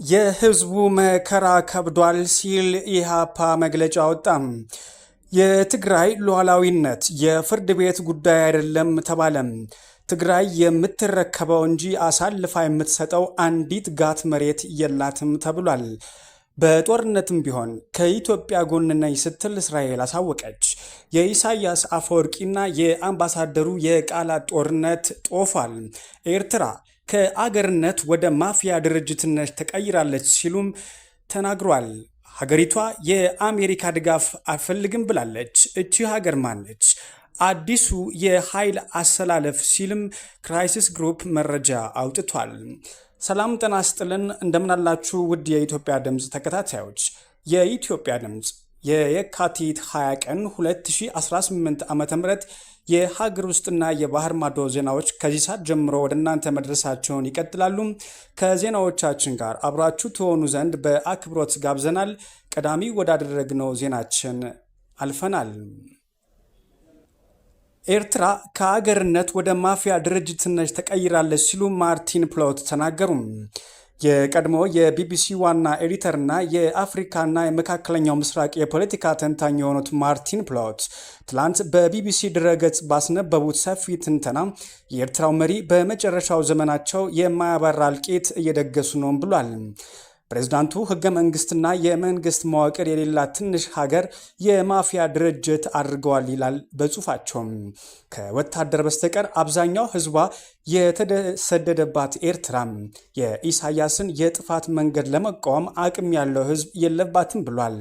የህዝቡ መከራ ከብዷል ሲል ኢሃፓ መግለጫ አወጣም። የትግራይ ሉዓላዊነት የፍርድ ቤት ጉዳይ አይደለም ተባለም። ትግራይ የምትረከበው እንጂ አሳልፋ የምትሰጠው አንዲት ጋት መሬት የላትም ተብሏል። በጦርነትም ቢሆን ከኢትዮጵያ ጎን ነኝ ስትል እስራኤል አሳወቀች። የኢሳያስ አፈወርቂና የአምባሳደሩ የቃላት ጦርነት ጦፏል። ኤርትራ ከአገርነት ወደ ማፊያ ድርጅትነት ተቀይራለች ሲሉም ተናግሯል። ሀገሪቷ የአሜሪካ ድጋፍ አልፈልግም ብላለች። እቺ ሀገር ማነች? አዲሱ የኃይል አሰላለፍ ሲልም ክራይሲስ ግሩፕ መረጃ አውጥቷል። ሰላም ጤና ይስጥልን፣ እንደምናላችሁ ውድ የኢትዮጵያ ድምፅ ተከታታዮች። የኢትዮጵያ ድምፅ የየካቲት 20 ቀን 2018 ዓ.ም የሀገር ውስጥና የባህር ማዶ ዜናዎች ከዚህ ሰዓት ጀምሮ ወደ እናንተ መድረሳቸውን ይቀጥላሉ። ከዜናዎቻችን ጋር አብራችሁ ትሆኑ ዘንድ በአክብሮት ጋብዘናል። ቀዳሚ ወዳደረግነው ዜናችን አልፈናል። ኤርትራ ከአገርነት ወደ ማፊያ ድርጅትነት ተቀይራለች ሲሉ ማርቲን ፕሎት ተናገሩ። የቀድሞ የቢቢሲ ዋና ኤዲተርና የአፍሪካና የመካከለኛው ምስራቅ የፖለቲካ ተንታኝ የሆኑት ማርቲን ፕሎት ትላንት በቢቢሲ ድረገጽ ባስነበቡት ሰፊ ትንተና የኤርትራው መሪ በመጨረሻው ዘመናቸው የማያባራ እልቂት እየደገሱ ነው ብሏል። ፕሬዝዳንቱ ህገ መንግስትና የመንግስት መዋቅር የሌላት ትንሽ ሀገር የማፊያ ድርጅት አድርገዋል ይላል በጽሁፋቸውም። ከወታደር በስተቀር አብዛኛው ህዝቧ የተሰደደባት ኤርትራ የኢሳያስን የጥፋት መንገድ ለመቃወም አቅም ያለው ህዝብ የለባትም ብሏል።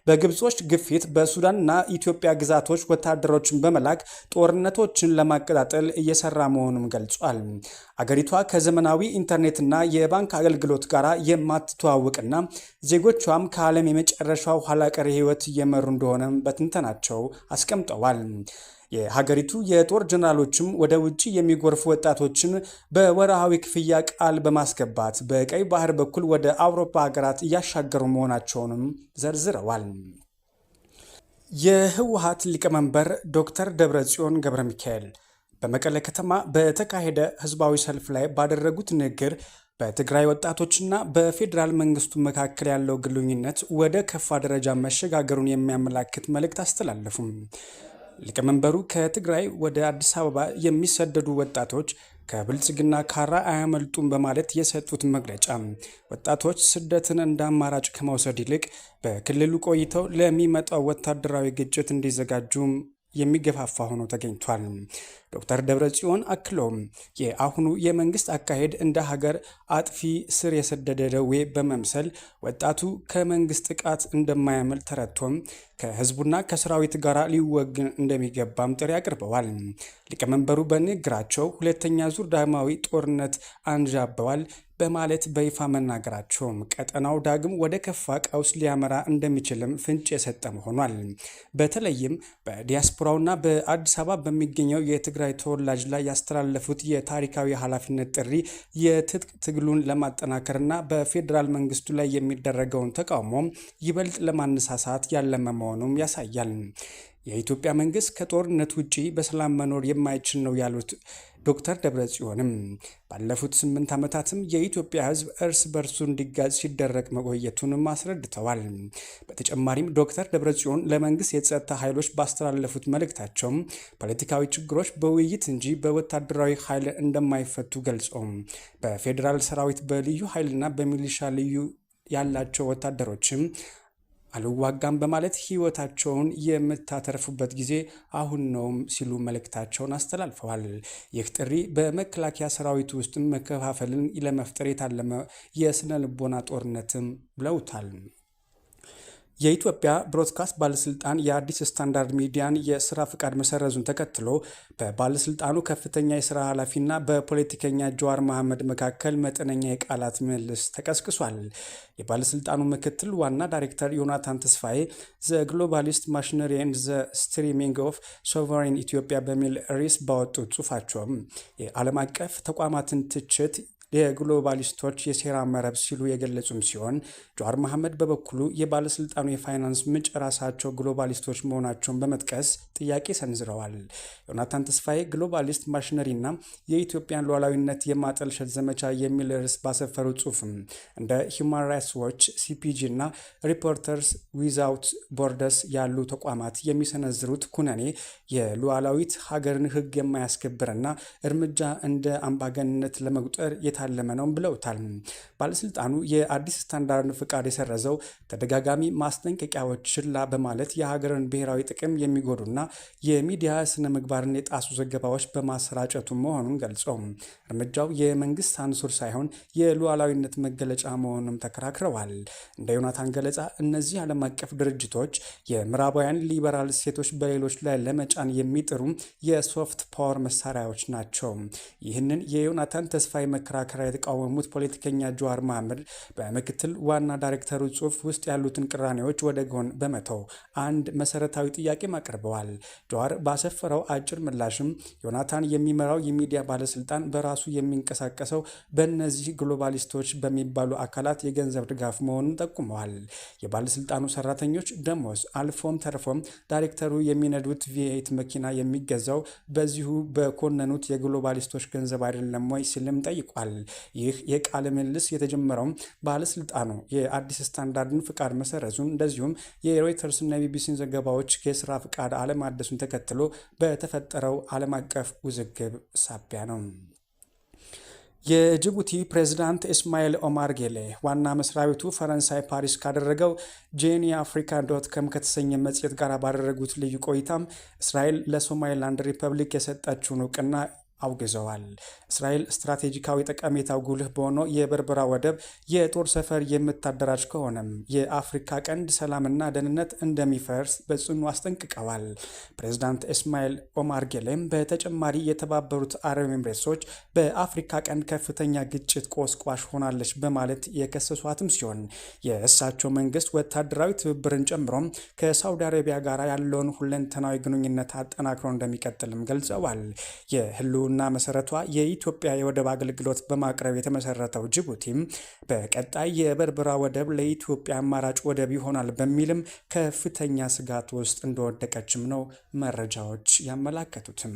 በግብጾች ግፊት በሱዳንና ኢትዮጵያ ግዛቶች ወታደሮችን በመላክ ጦርነቶችን ለማቀጣጠል እየሰራ መሆኑን ገልጿል። አገሪቷ ከዘመናዊ ኢንተርኔትና የባንክ አገልግሎት ጋር የማትተዋወቅና ዜጎቿም ከዓለም የመጨረሻው ኋላቀር ህይወት እየመሩ እንደሆነ በትንተናቸው አስቀምጠዋል። የሀገሪቱ የጦር ጀነራሎችም ወደ ውጭ የሚጎርፉ ወጣቶችን በወርሃዊ ክፍያ ቃል በማስገባት በቀይ ባህር በኩል ወደ አውሮፓ ሀገራት እያሻገሩ መሆናቸውንም ዘርዝረዋል። የህወሓት ሊቀመንበር ዶክተር ደብረጽዮን ገብረ ሚካኤል በመቀለ ከተማ በተካሄደ ህዝባዊ ሰልፍ ላይ ባደረጉት ንግግር በትግራይ ወጣቶችና በፌዴራል መንግስቱ መካከል ያለው ግንኙነት ወደ ከፋ ደረጃ መሸጋገሩን የሚያመላክት መልእክት አስተላለፉም። ሊቀመንበሩ ከትግራይ ወደ አዲስ አበባ የሚሰደዱ ወጣቶች ከብልጽግና ካራ አያመልጡም በማለት የሰጡት መግለጫ ወጣቶች ስደትን እንደ አማራጭ ከመውሰድ ይልቅ በክልሉ ቆይተው ለሚመጣው ወታደራዊ ግጭት እንዲዘጋጁ የሚገፋፋ ሆኖ ተገኝቷል። ዶክተር ደብረጽዮን አክለውም የአሁኑ የመንግስት አካሄድ እንደ ሀገር አጥፊ ስር የሰደደ ደዌ በመምሰል ወጣቱ ከመንግስት ጥቃት እንደማያመልጥ ተረድቶም ከህዝቡና ከሰራዊት ጋር ሊወግን እንደሚገባም ጥሪ አቅርበዋል። ሊቀመንበሩ በንግግራቸው ሁለተኛ ዙር ዳግማዊ ጦርነት አንዣበዋል በማለት በይፋ መናገራቸውም ቀጠናው ዳግም ወደ ከፋ ቀውስ ሊያመራ እንደሚችልም ፍንጭ የሰጠ ሆኗል። በተለይም በዲያስፖራውና በአዲስ አበባ በሚገኘው የትግራይ ተወላጅ ላይ ያስተላለፉት የታሪካዊ ኃላፊነት ጥሪ የትጥቅ ትግሉን ለማጠናከርና በፌዴራል መንግስቱ ላይ የሚደረገውን ተቃውሞ ይበልጥ ለማነሳሳት ያለመ መሆኑም ያሳያል። የኢትዮጵያ መንግስት ከጦርነት ውጪ በሰላም መኖር የማይችል ነው ያሉት ዶክተር ደብረጽዮንም ባለፉት 8 ዓመታትም የኢትዮጵያ ህዝብ እርስ በርሱ እንዲጋጭ ሲደረግ መቆየቱንም አስረድተዋል። በተጨማሪም ዶክተር ደብረጽዮን ለመንግስት የጸጥታ ኃይሎች ባስተላለፉት መልእክታቸው ፖለቲካዊ ችግሮች በውይይት እንጂ በወታደራዊ ኃይል እንደማይፈቱ ገልጸው በፌዴራል ሰራዊት በልዩ ኃይልና በሚሊሻ ልዩ ያላቸው ወታደሮችም አልዋጋም በማለት ህይወታቸውን የምታተርፉበት ጊዜ አሁን ነው ሲሉ መልእክታቸውን አስተላልፈዋል። ይህ ጥሪ በመከላከያ ሰራዊት ውስጥ መከፋፈልን ለመፍጠር የታለመ የስነ ልቦና ጦርነትም ብለውታል። የኢትዮጵያ ብሮድካስት ባለስልጣን የአዲስ ስታንዳርድ ሚዲያን የስራ ፍቃድ መሰረዙን ተከትሎ በባለስልጣኑ ከፍተኛ የስራ ኃላፊና በፖለቲከኛ ጀዋር መሐመድ መካከል መጠነኛ የቃላት ምልልስ ተቀስቅሷል። የባለስልጣኑ ምክትል ዋና ዳይሬክተር ዮናታን ተስፋዬ ዘ ግሎባሊስት ማሽነሪ ኤንድ ዘ ስትሪሚንግ ኦፍ ሶቨሬን ኢትዮጵያ በሚል ርዕስ ባወጡት ጽሑፋቸውም የዓለም አቀፍ ተቋማትን ትችት የግሎባሊስቶች የሴራ መረብ ሲሉ የገለጹም ሲሆን ጀዋር መሐመድ በበኩሉ የባለስልጣኑ የፋይናንስ ምንጭ ራሳቸው ግሎባሊስቶች መሆናቸውን በመጥቀስ ጥያቄ ሰንዝረዋል። ዮናታን ተስፋዬ ግሎባሊስት ማሽነሪና የኢትዮጵያን ሉዓላዊነት የማጠልሸት ዘመቻ የሚል ርዕስ ባሰፈሩ ጽሑፍም እንደ ሂውማን ራይትስ ዎች፣ ሲፒጂ እና ሪፖርተርስ ዊዛውት ቦርደርስ ያሉ ተቋማት የሚሰነዝሩት ኩነኔ የሉዓላዊት ሀገርን ሕግ የማያስከብርና እርምጃ እንደ አምባገንነት ለመቁጠር የታለመ ነው ብለውታል። ባለስልጣኑ የአዲስ ስታንዳርድ ፍቃድ የሰረዘው ተደጋጋሚ ማስጠንቀቂያዎች ችላ በማለት የሀገርን ብሔራዊ ጥቅም የሚጎዱና የሚዲያ ስነ ምግባርን የጣሱ ዘገባዎች በማሰራጨቱ መሆኑን ገልጸው እርምጃው የመንግስት ሳንሱር ሳይሆን የሉዓላዊነት መገለጫ መሆኑንም ተከራክረዋል። እንደ ዮናታን ገለጻ እነዚህ ዓለም አቀፍ ድርጅቶች የምዕራባውያን ሊበራል ሴቶች በሌሎች ላይ ለመጫን የሚጥሩ የሶፍት ፓወር መሳሪያዎች ናቸው። ይህንን የዮናታን ተስፋዬ መከራከሪያ የተቃወሙት ፖለቲከኛ ጀዋር መሐመድ በምክትል ዋና ዳይሬክተሩ ጽሑፍ ውስጥ ያሉትን ቅራኔዎች ወደ ጎን በመተው አንድ መሰረታዊ ጥያቄም አቅርበዋል። ጀዋር ባሰፈረው አጭር ምላሽም ዮናታን የሚመራው የሚዲያ ባለስልጣን በራሱ የሚንቀሳቀሰው በእነዚህ ግሎባሊስቶች በሚባሉ አካላት የገንዘብ ድጋፍ መሆኑን ጠቁመዋል። የባለስልጣኑ ሰራተኞች ደሞዝ አልፎም ተርፎም ዳይሬክተሩ የሚነዱት ቪኤት መኪና የሚገዛው በዚሁ በኮነኑት የግሎባሊስቶች ገንዘብ አይደለም ወይ ሲልም ጠይቋል። ይህ የቃለ ምልልስ የተጀመረው ባለስልጣኑ የአዲስ ስታንዳርድን ፍቃድ መሰረዙን እንደዚሁም የሮይተርስና የቢቢሲን ዘገባዎች የስራ ፍቃድ አለማደሱን ተከትሎ በተፈጠረው ዓለም አቀፍ ውዝግብ ሳቢያ ነው። የጅቡቲ ፕሬዝዳንት ኢስማኤል ኦማር ጌሌ ዋና መስሪያ ቤቱ ፈረንሳይ ፓሪስ ካደረገው ጄኒ አፍሪካ .com ከተሰኘ መጽሔት ጋር ባደረጉት ልዩ ቆይታም እስራኤል ለሶማሊላንድ ሪፐብሊክ የሰጠችውን እውቅና አውግዘዋል። እስራኤል ስትራቴጂካዊ ጠቀሜታው ጉልህ በሆነው የበርበራ ወደብ የጦር ሰፈር የምታደራጅ ከሆነም የአፍሪካ ቀንድ ሰላምና ደህንነት እንደሚፈርስ በጽኑ አስጠንቅቀዋል። ፕሬዝዳንት ኢስማኤል ኦማር ጌሌም በተጨማሪ የተባበሩት አረብ ኤምሬቶች በአፍሪካ ቀንድ ከፍተኛ ግጭት ቆስቋሽ ሆናለች በማለት የከሰሷትም ሲሆን የእሳቸው መንግስት ወታደራዊ ትብብርን ጨምሮም ከሳውዲ አረቢያ ጋር ያለውን ሁለንተናዊ ግንኙነት አጠናክሮ እንደሚቀጥልም ገልጸዋል። የህልውና መሰረቷ የኢትዮጵያ የወደብ አገልግሎት በማቅረብ የተመሰረተው ጅቡቲም በቀጣይ የበርበራ ወደብ ለኢትዮጵያ አማራጭ ወደብ ይሆናል በሚልም ከፍተኛ ስጋት ውስጥ እንደወደቀችም ነው መረጃዎች ያመላከቱትም።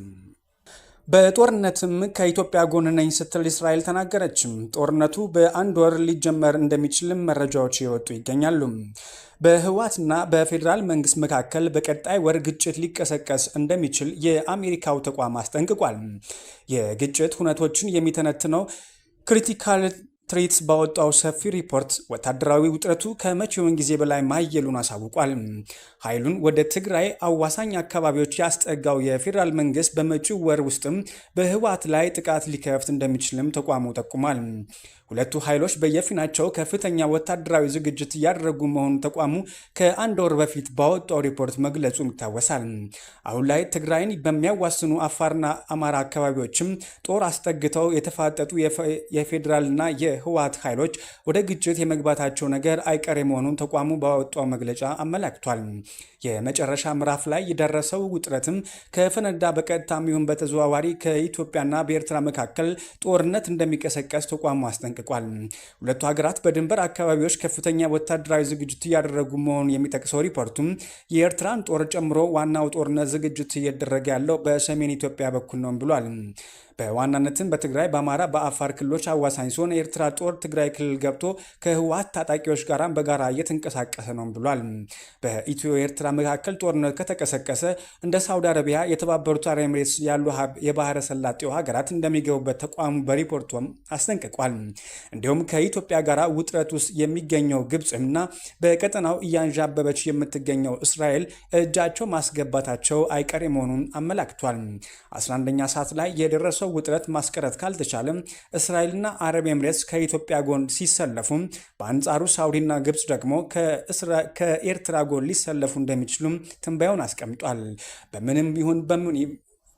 በጦርነትም ከኢትዮጵያ ጎን ነኝ ስትል እስራኤል ተናገረችም። ጦርነቱ በአንድ ወር ሊጀመር እንደሚችልም መረጃዎች እየወጡ ይገኛሉ። በህወሓትና በፌዴራል መንግስት መካከል በቀጣይ ወር ግጭት ሊቀሰቀስ እንደሚችል የአሜሪካው ተቋም አስጠንቅቋል። የግጭት ሁነቶችን የሚተነትነው ክሪቲካል ትሬትስ ባወጣው ሰፊ ሪፖርት ወታደራዊ ውጥረቱ ከመቼውን ጊዜ በላይ ማየሉን አሳውቋል። ኃይሉን ወደ ትግራይ አዋሳኝ አካባቢዎች ያስጠጋው የፌዴራል መንግስት በመጪው ወር ውስጥም በህወሓት ላይ ጥቃት ሊከፍት እንደሚችልም ተቋሙ ጠቁሟል። ሁለቱ ኃይሎች በየፊናቸው ከፍተኛ ወታደራዊ ዝግጅት እያደረጉ መሆኑን ተቋሙ ከአንድ ወር በፊት ባወጣው ሪፖርት መግለጹን ይታወሳል። አሁን ላይ ትግራይን በሚያዋስኑ አፋርና አማራ አካባቢዎችም ጦር አስጠግተው የተፋጠጡ የፌዴራልና የህወሓት ኃይሎች ወደ ግጭት የመግባታቸው ነገር አይቀሬ መሆኑን ተቋሙ ባወጣው መግለጫ አመላክቷል። የመጨረሻ ምዕራፍ ላይ የደረሰው ውጥረትም ከፈነዳ በቀጥታም ይሁን በተዘዋዋሪ ከኢትዮጵያና በኤርትራ መካከል ጦርነት እንደሚቀሰቀስ ተቋሙ አስጠንቅቋል። ሁለቱ ሀገራት በድንበር አካባቢዎች ከፍተኛ ወታደራዊ ዝግጅት እያደረጉ መሆኑን የሚጠቅሰው ሪፖርቱም የኤርትራን ጦር ጨምሮ ዋናው ጦርነት ዝግጅት እየተደረገ ያለው በሰሜን ኢትዮጵያ በኩል ነው ብሏል። በዋናነትም በትግራይ፣ በአማራ፣ በአፋር ክልሎች አዋሳኝ ሲሆን የኤርትራ ጦር ትግራይ ክልል ገብቶ ከህወሓት ታጣቂዎች ጋር በጋራ እየተንቀሳቀሰ ነው ብሏል። በኢትዮ ኤርትራ መካከል ጦርነት ከተቀሰቀሰ እንደ ሳውዲ አረቢያ፣ የተባበሩት አረብ ኤምሬትስ ያሉ የባህረ ሰላጤው ሀገራት እንደሚገቡበት ተቋሙ በሪፖርቱም አስጠንቅቋል። እንዲሁም ከኢትዮጵያ ጋር ውጥረት ውስጥ የሚገኘው ግብፅና በቀጠናው እያንዣበበች የምትገኘው እስራኤል እጃቸው ማስገባታቸው አይቀሬ መሆኑን አመላክቷል። 11ኛ ሰዓት ላይ የደረሰው ውጥረት ማስቀረት ካልተቻለም እስራኤልና አረብ ኤምሬትስ ከኢትዮጵያ ጎን ሲሰለፉ፣ በአንጻሩ ሳውዲና ግብፅ ደግሞ ከኤርትራ ጎን ሊሰለፉ እንደሚችሉም ትንበያውን አስቀምጧል። በምንም ይሁን በምን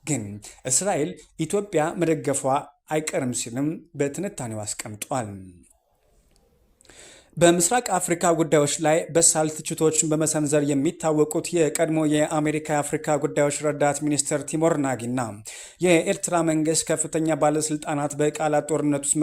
ግን እስራኤል ኢትዮጵያ መደገፏ አይቀርም ሲልም በትንታኔው አስቀምጧል። በምስራቅ አፍሪካ ጉዳዮች ላይ በሳል ትችቶችን በመሰንዘር የሚታወቁት የቀድሞ የአሜሪካ የአፍሪካ ጉዳዮች ረዳት ሚኒስትር ቲሞር ናጊና የኤርትራ መንግስት ከፍተኛ ባለስልጣናት በቃላት ጦርነት ውስጥ